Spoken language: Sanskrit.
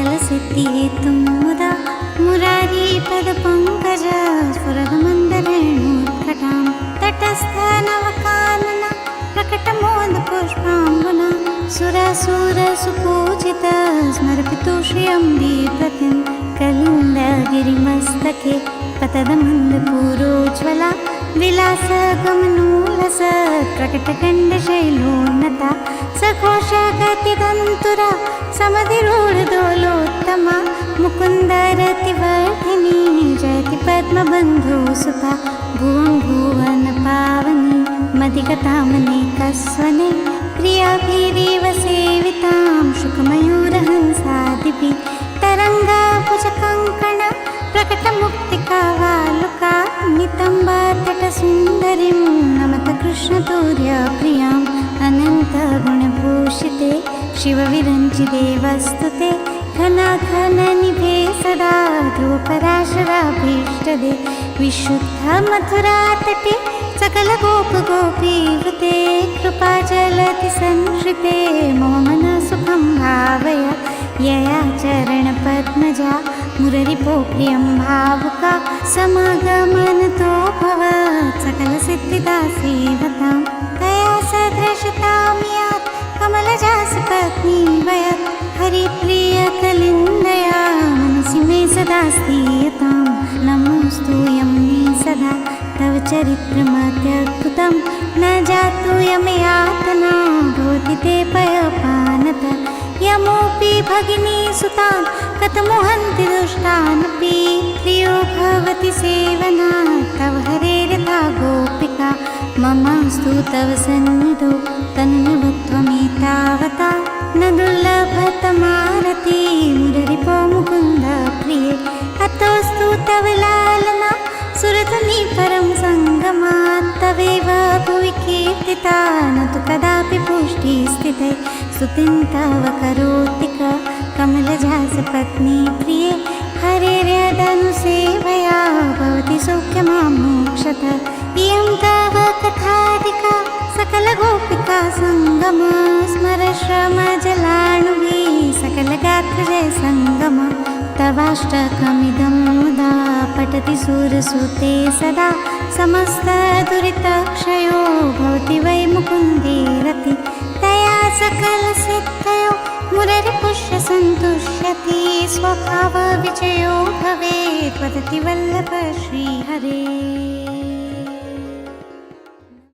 सकलसिद्धिहेतुं मुदा मुरारीपदपङ्कज स्फुरदमन्दरेणोत्कटां तटस्थनवकानना प्रकटमोदपुष्पाम्बुना सुरासुरसुपूजित स्मरपितु श्रियम्बीपतिं कलिन्दगिरिमस्तके पतदमन्दपूरोज्ज्वला विलासगमनोलस प्रकटकण्डशैलोन्नता सघोषगतिदन्तुरा समधिरूढदोलोत्तमा मुकुन्दरतिवर्धिनी जयति पद्मबन्धुसुता भुवं भुवनपावनी मदिगतामनेकस्वने प्रियाभिरीव सेवितां शुकमयूरहंसादिभिः तरङ्गाभुजकङ्कण प्रकटमुक्तिकावालुका नितम्बतटसुन्दरीं नमत कृष्णतुर्यप्रियाम् अनन्तगुणभूषिते शिवविरञ्चिते वस्तुते घनाघननिभे सदा ध्रुवपराशराभीष्टदे विशुद्धमथुरातटे सकलगोपगोपीवृते कृपाजलति संश्रिते मम मनसुखं भावय यया चरणपद्मजा मुररिपो प्रियं भावुका समागमनतो भवत् सकलसिद्धिदा सेवतां तया सदृशतां यात् कमलजासपत्नी वयत् हरिप्रियकलिन्दया मनसि मे सदा स्थीयतां नमोऽस्तु यं मे सदा तव चरित्रमत्यद्भुतं न जातु यमयातना भवति ते पयपानत यमोऽपि भगिनीसुतान् कथमुहन्ति दुष्टानपि प्रियो भवति सेवनात् तव हरेर्यथा गोपिका ममास्तु तव सन्निधौ तन्निवत्वमेतावता न दुर्लभतमारति मुररिपो मुकुन्द प्रिये अतोऽस्तु तव लालना सुरधुनी परं सङ्गमात् तवेव भुवि कीर्तिता न तु कदापि पुष्टिस्थिते स्तुतिं तव करोति क कमलजासपत्नी प्रिये हरेर्यदनुसेवया भवति सौख्यमां मोक्षत इयं तव कथादिका सकलगोपिका सङ्गम स्मरश्रमजलाणुभिः सकलगात्रजय सङ्गम तवाष्टकमिदं मुदा पठति सुरसुते सदा समस्तदुरितक्षयो भवति वै मुकुन्दे रति तया सकलसिद्धयो मुररिपुष्य सन्तुष्यति स्वभावविजयो भवेत् वदति वल्लभ श्रीहरे।